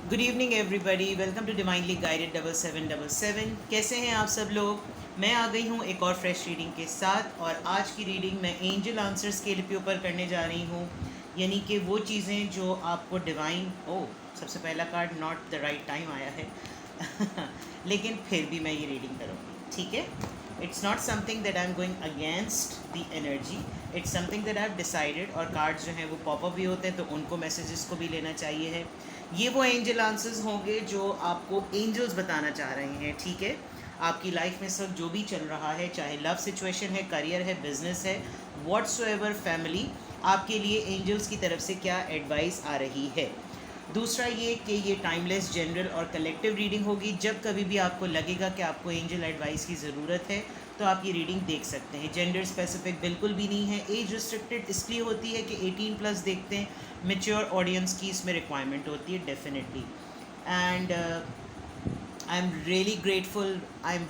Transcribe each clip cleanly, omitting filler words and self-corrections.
Good evening everybody, welcome to divinely guided 7777। कैसे हैं आप सब लोग। मैं आ गई हूँ एक और फ्रेश रीडिंग के साथ, और आज की रीडिंग मैं एंजल आंसर्स के ऊपर करने जा रही हूँ। यानी कि वो चीज़ें जो आपको डिवाइन सबसे पहला card not the right time आया है लेकिन फिर भी मैं ये रीडिंग करूँगी, ठीक है। It's not something that I am going against the energy, it's something that I have decided. और कार्ड्स जो हैं वो पॉपअप भी होते हैं, तो उनको मैसेजेस को भी लेना चाहिए है। ये वो एंजल आंसर्स होंगे जो आपको एंजल्स बताना चाह रहे हैं, ठीक है। आपकी लाइफ में सब जो भी चल रहा है, चाहे लव सिचुएशन है, करियर है, बिजनेस है, व्हाट्सोएवर, फैमिली, आपके लिए एंजल्स की तरफ से क्या एडवाइस आ रही है। दूसरा ये कि ये टाइमलेस, जनरल और कलेक्टिव रीडिंग होगी। जब कभी भी आपको लगेगा कि आपको एंजल एडवाइस की ज़रूरत है, तो आप ये रीडिंग देख सकते हैं। जेंडर स्पेसिफिक बिल्कुल भी नहीं है। एज रिस्ट्रिक्टेड इसलिए होती है कि 18+ देखते हैं, मेच्योर ऑडियंस की इसमें रिक्वायरमेंट होती है definitely. And I am really grateful, I am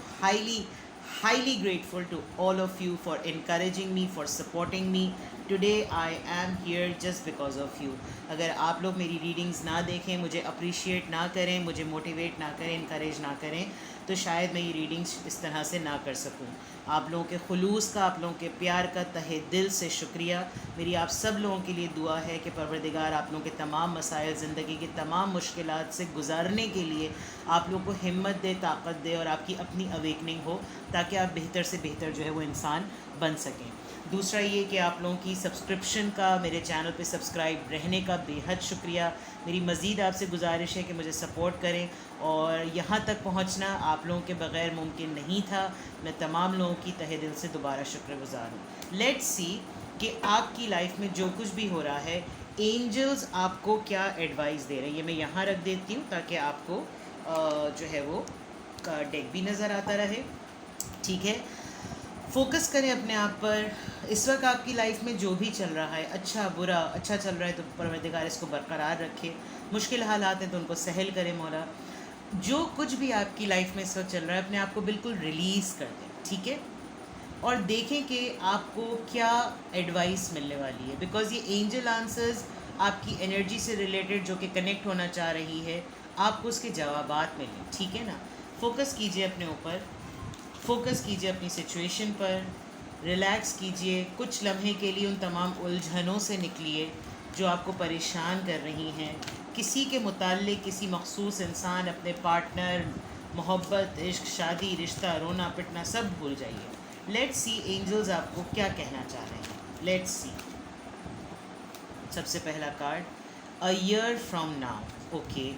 highly grateful to all of you for encouraging me, for supporting me. Today I am here just because of you. अगर आप लोग मेरी readings ना देखें, मुझे अप्रिशिएट ना करें, मुझे मोटिवेट ना करें, इनकरेज ना करें, तो शायद मैं ये रीडिंग्स इस तरह से ना कर सकूं। आप लोगों के खुलूस का, आप लोगों के प्यार का तहे दिल से शुक्रिया। मेरी आप सब लोगों के लिए दुआ है कि परवरदिगार आप लोगों के तमाम मसाइल, ज़िंदगी की तमाम मुश्किलात से गुजारने के लिए आप लोगों को हिम्मत दे, ताकत दे, और आपकी अपनी अवेकनिंग हो, ताकि आप बेहतर से बेहतर जो है वो इंसान बन सकें। दूसरा ये कि आप लोगों की सब्सक्रिप्शन का, मेरे चैनल पे सब्सक्राइब रहने का बेहद शुक्रिया। मेरी मज़ीद आपसे गुजारिश है कि मुझे सपोर्ट करें, और यहाँ तक पहुँचना आप लोगों के बग़ैर मुमकिन नहीं था। मैं तमाम लोगों की तहे दिल से दोबारा शुक्रगुजार हूँ। लेट्स सी कि आपकी लाइफ में जो कुछ भी हो रहा है, एंजल्स आपको क्या एडवाइस दे रहे हैं। ये मैं यहाँ रख देती हूँ ताकि आपको जो है वो डेक भी नज़र आता रहे, ठीक है। फोकस करें अपने आप पर। इस वक्त आपकी लाइफ में जो भी चल रहा है, अच्छा बुरा, अच्छा चल रहा है तो परवरदिगार इसको बरकरार रखे। मुश्किल हालात हैं तो उनको सहल करें मौला। जो कुछ भी आपकी लाइफ में इस वक्त चल रहा है, अपने आप को बिल्कुल रिलीज़ कर दें, ठीक है। और देखें कि आपको क्या एडवाइस मिलने वाली है, बिकॉज़ ये एंजल आंसर्स आपकी एनर्जी से रिलेटेड जो कि कनेक्ट होना चाह रही है, आपको उसके जवाबात मिलें, ठीक है ना। फोकस कीजिए अपने ऊपर, फोकस कीजिए अपनी सिचुएशन पर, रिलैक्स कीजिए। कुछ लम्हे के लिए उन तमाम उलझनों से निकलिए जो आपको परेशान कर रही हैं। किसी के मुताल्लिक़ किसी मख़सूस इंसान, अपने पार्टनर, मोहब्बत, इश्क, शादी, रिश्ता, रोना पिटना सब भूल जाइए। लेट्स सी एंजल्स आपको क्या कहना चाह रहे हैं। Let's see. सबसे पहला card, a year from now. Okay,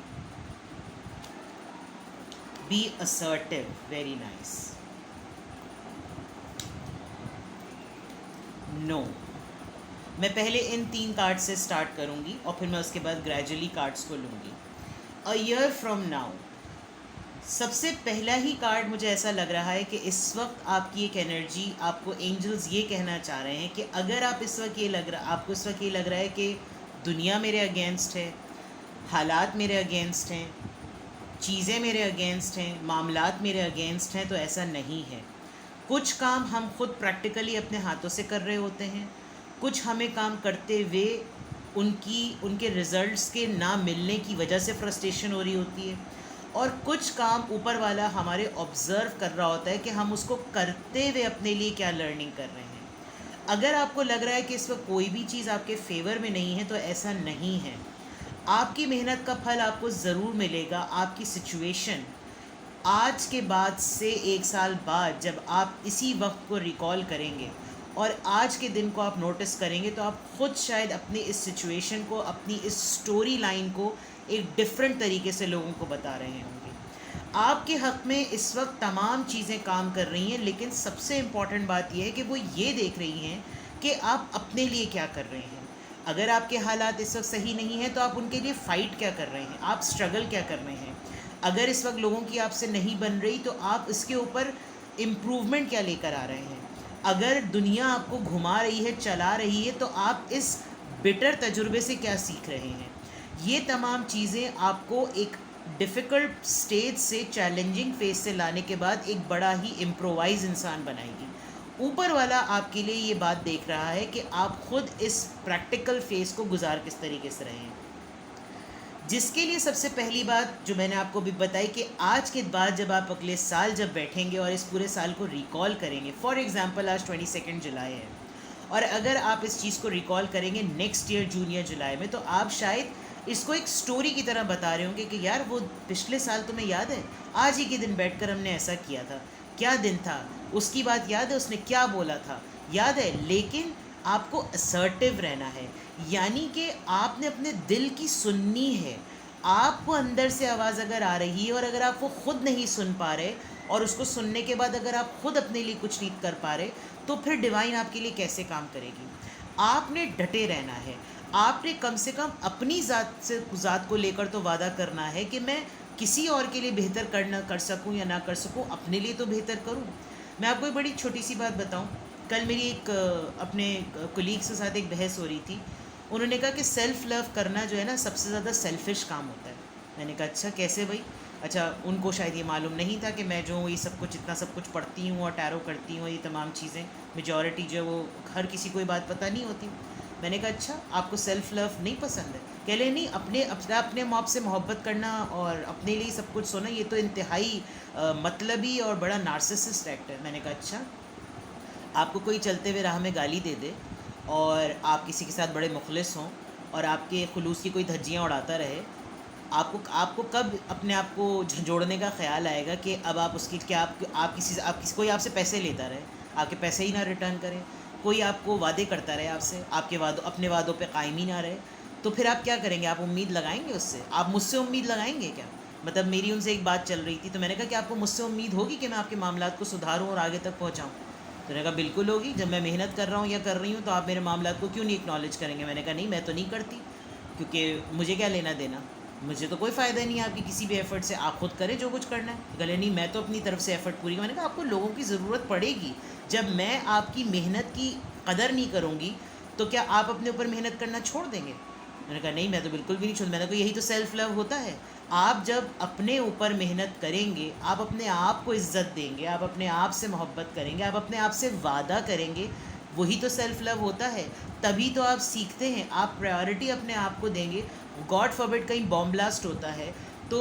be assertive, very nice. No, मैं पहले इन 3 कार्ड से स्टार्ट करूंगी और फिर मैं उसके बाद ग्रेजुअली कार्ड्स को लूँगी। अ ईयर फ्रॉम नाउ, सबसे पहला ही कार्ड मुझे ऐसा लग रहा है कि इस वक्त आपकी एक एनर्जी, आपको एंजल्स ये कहना चाह रहे हैं कि अगर आप इस वक्त आपको इस वक्त ये लग रहा है कि दुनिया मेरे अगेंस्ट है, हालात मेरे अगेंस्ट हैं, चीज़ें मेरे अगेंस्ट हैं, मामलात मेरे अगेंस्ट हैं, तो ऐसा नहीं है। कुछ काम हम खुद प्रैक्टिकली अपने हाथों से कर रहे होते हैं, कुछ हमें काम करते हुए उनके रिज़ल्ट्स के ना मिलने की वजह से फ्रस्ट्रेशन हो रही होती है, और कुछ काम ऊपर वाला हमारे ऑब्ज़र्व कर रहा होता है कि हम उसको करते हुए अपने लिए क्या लर्निंग कर रहे हैं। अगर आपको लग रहा है कि इस वक्त कोई भी चीज़ आपके फेवर में नहीं है, तो ऐसा नहीं है। आपकी मेहनत का फल आपको ज़रूर मिलेगा। आपकी सिचुएशन आज के बाद से 1 साल बाद जब आप इसी वक्त को रिकॉल करेंगे और आज के दिन को आप नोटिस करेंगे, तो आप ख़ुद शायद अपनी इस सिचुएशन को, अपनी इस स्टोरी लाइन को एक डिफरेंट तरीके से लोगों को बता रहे होंगे। आपके हक़ में इस वक्त तमाम चीज़ें काम कर रही हैं, लेकिन सबसे इम्पॉर्टेंट बात यह है कि वो ये देख रही हैं कि आप अपने लिए क्या कर रहे हैं। अगर आपके हालात इस वक्त सही नहीं हैं, तो आप उनके लिए फ़ाइट क्या कर रहे हैं, आप स्ट्रगल क्या कर रहे हैं। अगर इस वक्त लोगों की आपसे नहीं बन रही, तो आप इसके ऊपर इम्प्रूवमेंट क्या लेकर आ रहे हैं। अगर दुनिया आपको घुमा रही है, चला रही है, तो आप इस बिटर तजुर्बे से क्या सीख रहे हैं। ये तमाम चीज़ें आपको एक डिफ़िकल्ट स्टेज से, चैलेंजिंग फेज से लाने के बाद एक बड़ा ही इम्प्रोवाइज़ इंसान बनाएगी। ऊपर वाला आपके लिए ये बात देख रहा है कि आप ख़ुद इस प्रैक्टिकल फेज़ को गुजार किस तरीके से रहे हैं। जिसके लिए सबसे पहली बात जो मैंने आपको भी बताई कि आज के बाद जब आप अगले साल जब बैठेंगे और इस पूरे साल को रिकॉल करेंगे, फॉर एग्ज़ाम्पल आज 22 जुलाई है, और अगर आप इस चीज़ को रिकॉल करेंगे नेक्स्ट ईयर जून या जुलाई में, तो आप शायद इसको एक स्टोरी की तरह बता रहे होंगे कि यार वो पिछले साल तुम्हें याद है, आज ही के दिन बैठकर हमने ऐसा किया था, क्या दिन था, उसकी बात याद है, उसने क्या बोला था, याद है। लेकिन आपको असर्टिव रहना है, यानी कि आपने अपने दिल की सुननी है। आपको अंदर से आवाज़ अगर आ रही है और अगर आप वो खुद नहीं सुन पा रहे, और उसको सुनने के बाद अगर आप खुद अपने लिए कुछ नहीं कर पा रहे, तो फिर डिवाइन आपके लिए कैसे काम करेगी। आपने डटे रहना है। आपने कम से कम अपनी ज़ात को लेकर तो वादा करना है कि मैं किसी और के लिए बेहतर कर सकूं या ना कर सकूं, अपने लिए तो बेहतर करूं। मैं आपको एक बड़ी छोटी सी बात बताऊं। कल मेरी एक अपने कोलीग्स के साथ एक बहस हो रही थी। उन्होंने कहा कि सेल्फ़ लव करना जो है ना, सबसे ज़्यादा सेल्फ़िश काम होता है। मैंने कहा अच्छा कैसे भाई। अच्छा, उनको शायद ये मालूम नहीं था कि मैं जो ये सब कुछ इतना सब कुछ पढ़ती हूँ और टैरो करती हूँ, ये तमाम चीज़ें मेजॉरिटी जो है वो हर किसी को ये बात पता नहीं होती। मैंने कहा अच्छा आपको सेल्फ़ लव नहीं पसंद है। कह ले नहीं, अपने माँ से मोहब्बत करना और अपने लिए सब कुछ सोना, ये तो इंतहाई मतलबी और बड़ा नार्सिसिस्ट एक्ट है। मैंने कहा अच्छा, आपको कोई चलते हुए राह में गाली दे दे और आप किसी के साथ बड़े मुखलिस हों और आपके खुलूस की कोई धज्जियाँ उड़ाता रहे, आपको आपको कब अपने आप को झंझोड़ने का ख्याल आएगा कि अब आप उसकी क्या आप किसी कोई आपसे पैसे लेता रहे, आपके पैसे ही ना रिटर्न करें, कोई आपको वादे करता रहे आपसे, आपके अपने वादों पे कायम ही ना रहे, तो फिर आप क्या करेंगे। आप उम्मीद लगाएंगे उससे। आप मुझसे उम्मीद लगाएंगे क्या। मतलब मेरी उनसे एक बात चल रही थी, तो मैंने कहा कि आपको मुझसे उम्मीद होगी कि मैं आपके मामलात को सुधारूँ और आगे तक पहुँचाऊँ। तो मैंने कहा बिल्कुल होगी। जब मैं मेहनत कर रहा हूँ या कर रही हूँ तो आप मेरे मामलात को क्यों नहीं एक्नॉलेज करेंगे। मैंने कहा नहीं, मैं तो नहीं करती, क्योंकि मुझे क्या लेना देना, मुझे तो कोई फ़ायदा नहीं है आपकी किसी भी एफ़र्ट से। आप खुद करें जो कुछ करना है। गले नहीं, मैं तो अपनी तरफ से एफ़र्ट पूरी। मैंने कहा आपको लोगों की ज़रूरत पड़ेगी। जब मैं आपकी मेहनत की कदर नहीं करूँगी तो क्या आप अपने ऊपर मेहनत करना छोड़ देंगे। मैंने कहा नहीं, मैं तो बिल्कुल भी नहीं छोड़। मैंने कहा यही तो सेल्फ़ लव होता है। आप जब अपने ऊपर मेहनत करेंगे, आप अपने आप को इज़्ज़त देंगे, आप अपने आप से मोहब्बत करेंगे, आप अपने आप से वादा करेंगे, वही तो सेल्फ़ लव होता है। तभी तो आप सीखते हैं, आप प्रायोरिटी अपने आप को देंगे। गॉड फॉरबिड कहीं बॉम्ब ब्लास्ट होता है तो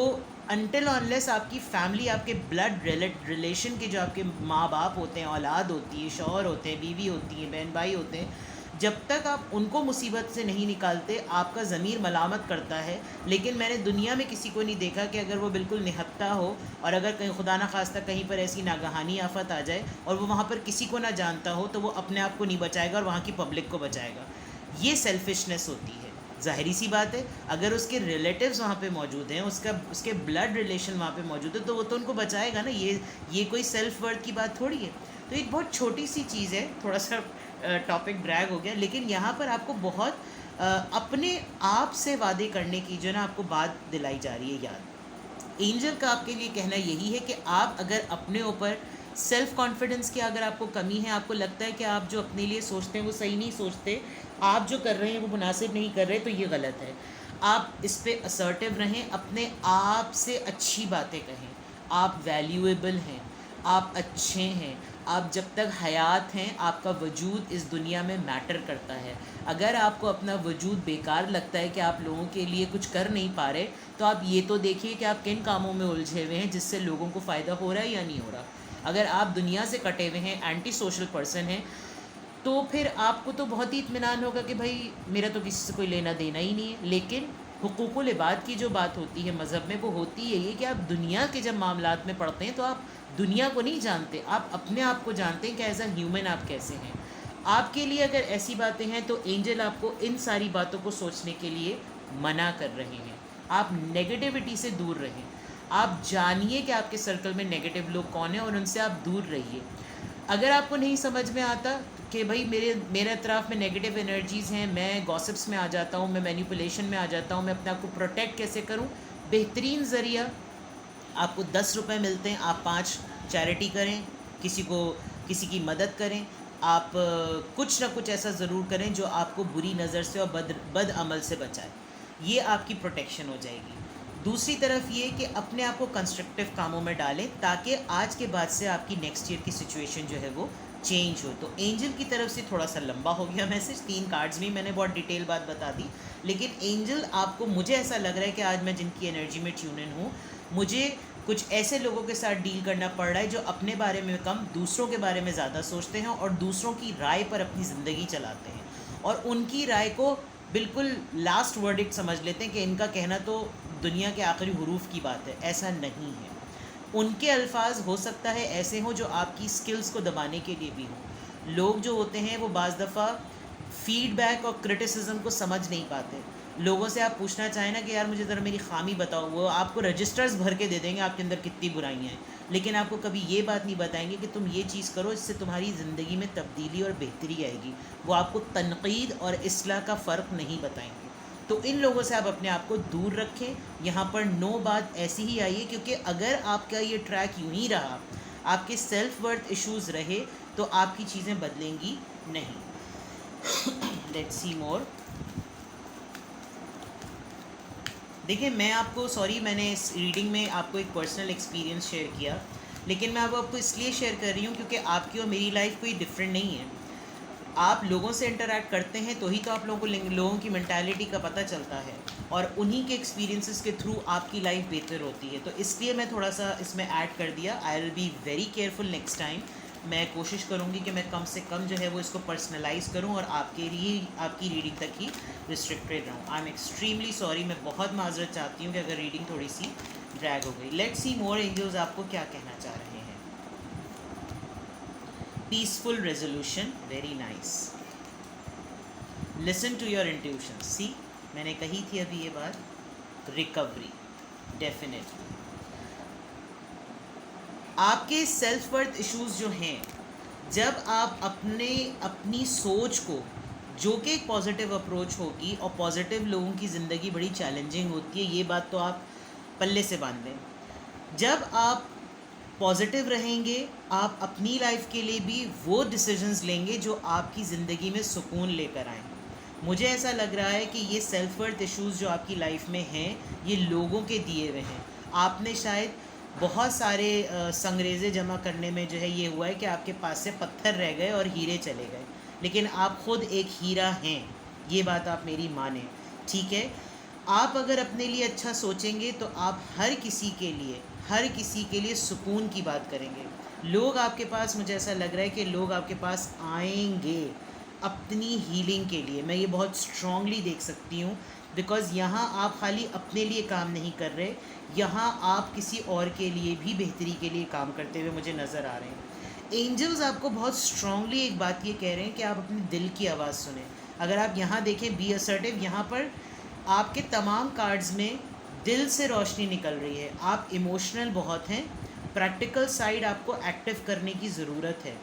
अनटिल अनलेस आपकी फैमिली, आपके ब्लड रिलेशन के जो आपके माँ बाप होते हैं, औलाद होती है, शौहर होते हैं, बीवी होती है, बहन भाई होते हैं, जब तक आप उनको मुसीबत से नहीं निकालते, आपका ज़मीर मलामत करता है। लेकिन मैंने दुनिया में किसी को नहीं देखा कि अगर वो बिल्कुल निहत्ता हो और अगर कहीं खुदा न खास्ता कहीं पर ऐसी नागहानी आफत आ जाए और वो वहाँ पर किसी को ना जानता हो, तो वो अपने आप को नहीं बचाएगा और वहाँ की पब्लिक को बचाएगा। ये सेल्फिशनेस होती है। ज़ाहिरी सी बात है, अगर उसके रिलेटिव्स वहाँ पे मौजूद हैं, उसके ब्लड रिलेशन वहाँ पे मौजूद है, तो वो तो उनको बचाएगा ना। ये कोई सेल्फ वर्थ की बात थोड़ी है। तो एक बहुत छोटी सी चीज़ है, थोड़ा सा टॉपिक ड्रैग हो गया, लेकिन यहाँ पर आपको बहुत अपने आप से वादे करने की जो ना आपको बात दिलाई जा रही है याद। एंजल का आपके लिए कहना यही है कि आप अगर अपने ऊपर सेल्फ़ कॉन्फिडेंस की अगर आपको कमी है, आपको लगता है कि आप जो अपने लिए सोचते हैं वो सही नहीं सोचते, आप जो कर रहे हैं वो मुनासिब नहीं कर रहे, तो ये गलत है। आप इस पे असर्टिव रहें, अपने आप से अच्छी बातें कहें। आप वैल्यूएबल हैं, आप अच्छे हैं। आप जब तक हयात हैं, आपका वजूद इस दुनिया में मैटर करता है। अगर आपको अपना वजूद बेकार लगता है कि आप लोगों के लिए कुछ कर नहीं पा रहे, तो आप ये तो देखिए कि आप किन कामों में उलझे हुए हैं जिससे लोगों को फ़ायदा हो रहा है या नहीं हो रहा। अगर आप दुनिया से कटे हुए हैं, एंटी सोशल पर्सन हैं, तो फिर आपको तो बहुत ही इत्मीनान होगा कि भाई मेरा तो किसी से कोई लेना देना ही नहीं है। लेकिन हुकूकुल इबाद की जो बात होती है मज़हब में, वो होती यही है कि आप दुनिया के जब मामलात में पढ़ते हैं तो आप दुनिया को नहीं जानते, आप अपने आप को जानते हैं कि एज अ ह्यूमन आप कैसे हैं। आपके लिए अगर ऐसी बातें हैं तो एंजल आपको इन सारी बातों को सोचने के लिए मना कर रहे हैं। आप नेगेटिविटी से दूर रहें। आप जानिए कि आपके सर्कल में नेगेटिव लोग कौन हैं और उनसे आप दूर रहिए। अगर आपको नहीं समझ में आता कि भाई मेरे अतराफ़ में नेगेटिव एनर्जीज़ हैं, मैं गॉसिप्स में आ जाता हूँ, मैं मैनिपुलेशन में आ जाता हूँ, मैं अपने आप को प्रोटेक्ट कैसे करूँ, बेहतरीन ज़रिया, आपको 10 रुपये मिलते हैं, आप 5 चैरिटी करें, किसी की मदद करें। आप कुछ ना कुछ ऐसा ज़रूर करें जो आपको बुरी नज़र से और बद अमल से बचाए। ये आपकी प्रोटेक्शन हो जाएगी। दूसरी तरफ ये कि अपने आप को कंस्ट्रक्टिव कामों में डालें ताकि आज के बाद से आपकी नेक्स्ट ईयर की सिचुएशन जो है वो चेंज हो। तो एंजल की तरफ से थोड़ा सा लंबा हो गया मैसेज, 3 कार्ड्स में मैंने बहुत डिटेल बात बता दी, लेकिन एंजल आपको, मुझे ऐसा लग रहा है कि आज मैं जिनकी एनर्जी में ट्यून इन हूँ, मुझे कुछ ऐसे लोगों के साथ डील करना पड़ रहा है जो अपने बारे में कम दूसरों के बारे में ज़्यादा सोचते हैं और दूसरों की राय पर अपनी ज़िंदगी चलाते हैं और उनकी राय को बिल्कुल लास्ट वर्डिक्ट समझ लेते हैं कि इनका कहना तो दुनिया के आखिरी हरूफ की बात है। ऐसा नहीं है। उनके अल्फाज हो सकता है ऐसे हों जो आपकी स्किल्स को दबाने के लिए भी हों। लोग जो होते हैं वो बाज़ दफ़ा फीडबैक और क्रिटिसिज्म को समझ नहीं पाते। लोगों से आप पूछना चाहें ना कि यार मुझे ज़रा मेरी खामी बताओ, वो आपको रजिस्टर्स भर के दे देंगे आपके अंदर कितनी बुराइयाँ हैं, लेकिन आपको कभी ये बात नहीं बताएंगे कि तुम ये चीज़ करो, इससे तुम्हारी ज़िंदगी में तब्दीली और बेहतरी आएगी। वो आपको तनकीद और इस्लाह का फ़र्क नहीं बताएंगे। तो इन लोगों से आप अपने आप को दूर रखें। यहाँ पर नो बात ऐसी ही आई है, क्योंकि अगर आपका ये ट्रैक यूँ ही रहा, आपके सेल्फ वर्थ इश्यूज़ रहे, तो आपकी चीज़ें बदलेंगी नहीं। लेट्स सी मोर। देखिए, मैं आपको मैंने इस रीडिंग में आपको एक पर्सनल एक्सपीरियंस शेयर किया, लेकिन मैं अब आपको इसलिए शेयर कर रही हूँ क्योंकि आपकी और मेरी लाइफ कोई डिफरेंट नहीं है। आप लोगों से इंटरेक्ट करते हैं तो ही तो आप लोगों को लोगों की मेंटालिटी का पता चलता है और उन्हीं के एक्सपीरियंसेस के थ्रू आपकी लाइफ बेहतर होती है। तो इसलिए मैं थोड़ा सा इसमें ऐड कर दिया। I will be very careful next time. मैं कोशिश करूँगी कि मैं कम से कम जो है वो इसको पर्सनलाइज़ करूँ और आपके लिए आपकी रीडिंग तक ही रिस्ट्रिक्टेड रहूँ। I am extremely sorry. मैं बहुत माजरत चाहती हूँ कि अगर रीडिंग थोड़ी सी ड्रैग हो गई। लेट्स सी मोर एंजल्स आपको क्या कहना चाह रहे हैं। Peaceful resolution, very nice. Listen to your intuition. See, मैंने कही थी अभी ये बात। Recovery, definitely. आपके सेल्फ वर्थ इश्यूज जो हैं, जब आप अपनी सोच को, जो कि एक पॉजिटिव अप्रोच होगी, और पॉजिटिव लोगों की ज़िंदगी बड़ी चैलेंजिंग होती है, ये बात तो आप पल्ले से बांध लें। जब आप पॉजिटिव रहेंगे, आप अपनी लाइफ के लिए भी वो डिसीजंस लेंगे जो आपकी ज़िंदगी में सुकून लेकर आएँ। मुझे ऐसा लग रहा है कि ये सेल्फ वर्थ इश्यूज़ जो आपकी लाइफ में हैं, ये लोगों के दिए हुए हैं। आपने शायद बहुत सारे संगरेज़े जमा करने में जो है ये हुआ है कि आपके पास से पत्थर रह गए और हीरे चले गए, लेकिन आप ख़ुद एक हीरा हैं। ये बात आप मेरी मानें, ठीक है। आप अगर अपने लिए अच्छा सोचेंगे तो आप हर किसी के लिए सुकून की बात करेंगे। लोग आपके पास, मुझे ऐसा लग रहा है कि लोग आपके पास आएंगे अपनी हीलिंग के लिए। मैं ये बहुत स्ट्रांगली देख सकती हूँ, बिकॉज़ यहाँ आप खाली अपने लिए काम नहीं कर रहे, यहाँ आप किसी और के लिए भी बेहतरी के लिए काम करते हुए मुझे नज़र आ रहे हैं। एंजल्स आपको बहुत स्ट्रांगली एक बात ये कह रहे हैं कि आप अपने दिल की आवाज़ सुने। अगर आप यहाँ देखें, बी असर्टिव, यहाँ पर आपके तमाम कार्ड्स में दिल से रोशनी निकल रही है। आप इमोशनल बहुत हैं। प्रैक्टिकल साइड आपको एक्टिव करने की ज़रूरत है।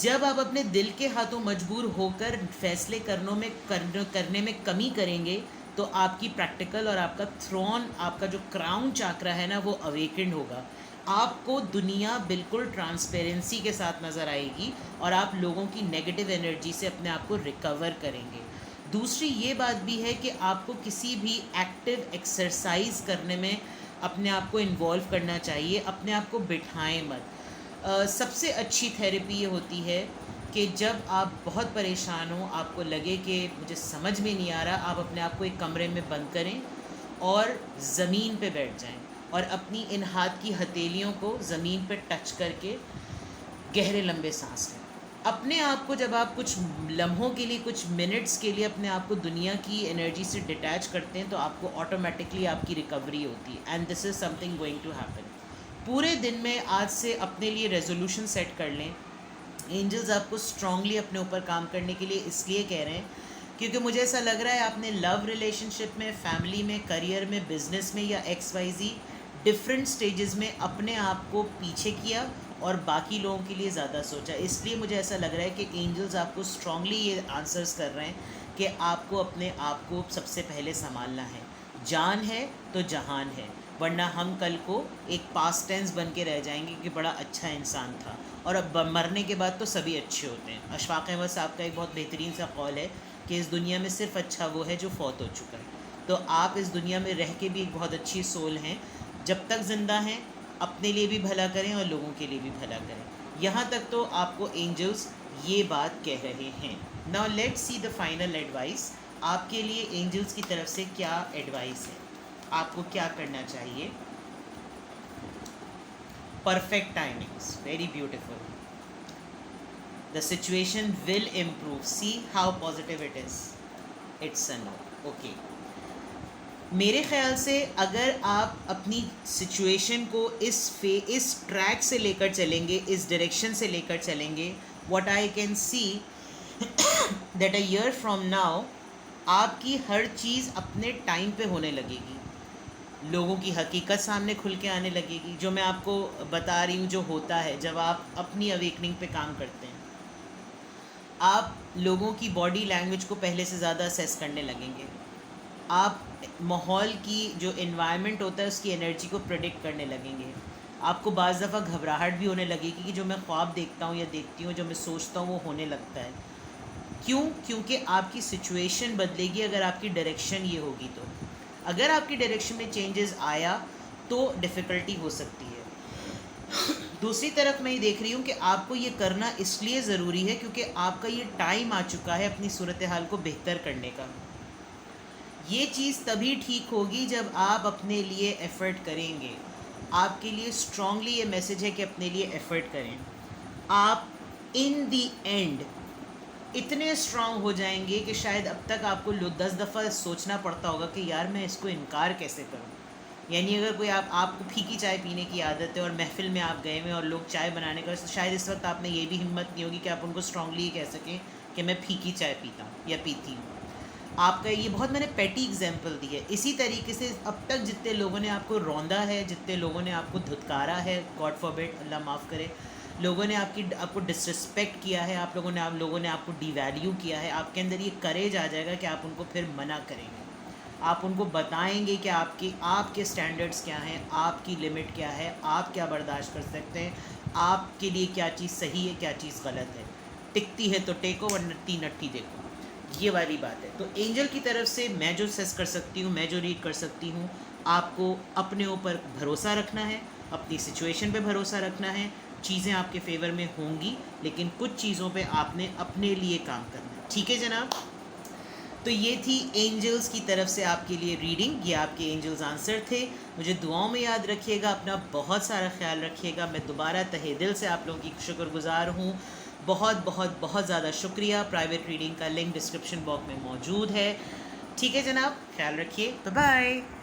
जब आप अपने दिल के हाथों मजबूर होकर फैसले करने में कमी करेंगे, तो आपकी प्रैक्टिकल और आपका थ्रोन, आपका जो क्राउन चाक्रा है ना, वो अवेकेंड होगा। आपको दुनिया बिल्कुल ट्रांसपेरेंसी के साथ नज़र आएगी और आप लोगों की नेगेटिव एनर्जी से अपने आप को रिकवर करेंगे। दूसरी ये बात भी है कि आपको किसी भी एक्टिव एक्सरसाइज करने में अपने आप को इन्वॉल्व करना चाहिए। अपने आप को बिठाएं मत। सबसे अच्छी थेरेपी ये होती है कि जब आप बहुत परेशान हो, आपको लगे कि मुझे समझ में नहीं आ रहा, आप अपने आप को एक कमरे में बंद करें और ज़मीन पे बैठ जाएं और अपनी इन हाथ की हथेलियों को ज़मीन पे टच करके गहरे लंबे सांस लें। अपने आप को जब आप कुछ लम्हों के लिए, कुछ मिनट्स के लिए अपने आप को दुनिया की एनर्जी से डिटैच करते हैं, तो आपको ऑटोमेटिकली आपकी रिकवरी होती है। And this is something going to happen. पूरे दिन में आज से अपने लिए रेजोल्यूशन सेट कर लें। एंजल्स आपको स्ट्रांगली अपने ऊपर काम करने के लिए इसलिए कह रहे हैं क्योंकि मुझे ऐसा लग रहा है आपने लव रिलेशनशिप में, फैमिली में, करियर में, बिजनेस में या XYZ डिफरेंट स्टेजेस में अपने आप को पीछे किया और बाकी लोगों के लिए ज़्यादा सोचा। इसलिए मुझे ऐसा लग रहा है कि एंजल्स आपको स्ट्रांगली ये आंसर्स कर रहे हैं कि आपको अपने आप को सबसे पहले संभालना है। जान है तो जहान है, वरना हम कल को एक पास्ट टेंस बन के रह जाएंगे कि बड़ा अच्छा इंसान था, और अब मरने के बाद तो सभी अच्छे होते हैं। अशफाक अहमद साहब का एक बहुत बेहतरीन सा कौल है कि इस दुनिया में सिर्फ अच्छा वो है जो फौत हो चुका है। तो आप इस दुनिया में रह के भी एक बहुत अच्छी सोल हैं। जब तक ज़िंदा हैं, अपने लिए भी भला करें और लोगों के लिए भी भला करें। यहाँ तक तो आपको एंजल्स ये बात कह रहे हैं। Now let's see the final advice. आपके लिए एंजल्स की तरफ से क्या एडवाइस है, आपको क्या करना चाहिए। Perfect timings, very beautiful. The situation will improve, see how positive it is, it's a no, okay. मेरे ख्याल से अगर आप अपनी सिचुएशन को इस ट्रैक से लेकर चलेंगे, इस डायरेक्शन से लेकर चलेंगे, what I can see that a year from now आपकी हर चीज़ अपने टाइम पे होने लगेगी, लोगों की हकीकत सामने खुल के आने लगेगी। जो मैं आपको बता रही हूँ जो होता है जब आप अपनी अवेकनिंग पे काम करते हैं, आप लोगों की बॉडी लैंग्वेज को पहले से ज़्यादा असेस करने लगेंगे, आप माहौल की जो इन्वायरमेंट होता है उसकी एनर्जी को प्रेडिक्ट करने लगेंगे। आपको बाज़ दफ़ा घबराहट भी होने लगेगी कि जो मैं ख्वाब देखता हूँ या देखती हूँ, जो मैं सोचता हूँ वो होने लगता है। क्यों? क्योंकि आपकी सिचुएशन बदलेगी अगर आपकी डायरेक्शन ये होगी तो। अगर आपकी डायरेक्शन में चेंजेस आया तो डिफ़िकल्टी हो सकती है। दूसरी तरफ मैं ये देख रही हूँ कि आपको ये करना इसलिए ज़रूरी है क्योंकि आपका ये टाइम आ चुका है अपनी सूरत हाल को बेहतर करने का। ये चीज़ तभी ठीक होगी जब आप अपने लिए एफ़र्ट करेंगे। आपके लिए स्ट्रॉन्गली ये मैसेज है कि अपने लिए एफ़र्ट करें। आप इन दी एंड इतने स्ट्रॉन्ग हो जाएंगे कि शायद अब तक आपको 10 दफ़ा सोचना पड़ता होगा कि यार मैं इसको इनकार कैसे करूं। यानी अगर कोई आपको फीकी चाय पीने की आदत है और महफिल में आप गए हुए और लोग चाय बनाने का, शायद इस वक्त आप में ये भी हिम्मत नहीं होगी कि आप उनको स्ट्रांगली कह सकें कि मैं फीकी चाय पीता हूँ या पीती हूँ। आपका ये बहुत मैंने पेटी एग्जाम्पल दी है। इसी तरीके से अब तक जितने लोगों ने आपको रौंदा है, जितने लोगों ने आपको धुतकारा है, गॉड फॉरबिड, अल्लाह माफ़ करे, लोगों ने आपको डिसरिस्पेक्ट किया है, आप लोगों ने आपको डिवैल्यू किया है, आपके अंदर ये करेज आ जाएगा कि आप उनको फिर मना करेंगे। आप उनको बताएंगे कि आपके स्टैंडर्ड्स क्या हैं, आपकी लिमिट क्या है, आप क्या बर्दाश्त कर सकते हैं, आपके लिए क्या चीज़ सही है, क्या चीज़ गलत है। टिकती है तो टेको, वरना नट्टी देखो, ये वाली बात है। तो एंजल की तरफ से मैं जो सेस कर सकती हूँ, मैं जो रीड कर सकती हूँ, आपको अपने ऊपर भरोसा रखना है, अपनी सिचुएशन पे भरोसा रखना है। चीज़ें आपके फेवर में होंगी, लेकिन कुछ चीज़ों पे आपने अपने लिए काम करना है। ठीक है जनाब। तो ये थी एंजल्स की तरफ से आपके लिए रीडिंग, ये आपके एंजल्स आंसर थे। मुझे दुआओं में याद रखिएगा, अपना बहुत सारा ख्याल रखिएगा। मैं दोबारा तहे दिल से आप लोगों की शुक्रगुजार हूँ। बहुत बहुत बहुत ज़्यादा शुक्रिया। प्राइवेट रीडिंग का लिंक डिस्क्रिप्शन बॉक्स में मौजूद है। ठीक है जनाब, ख्याल रखिए, बाय बाय।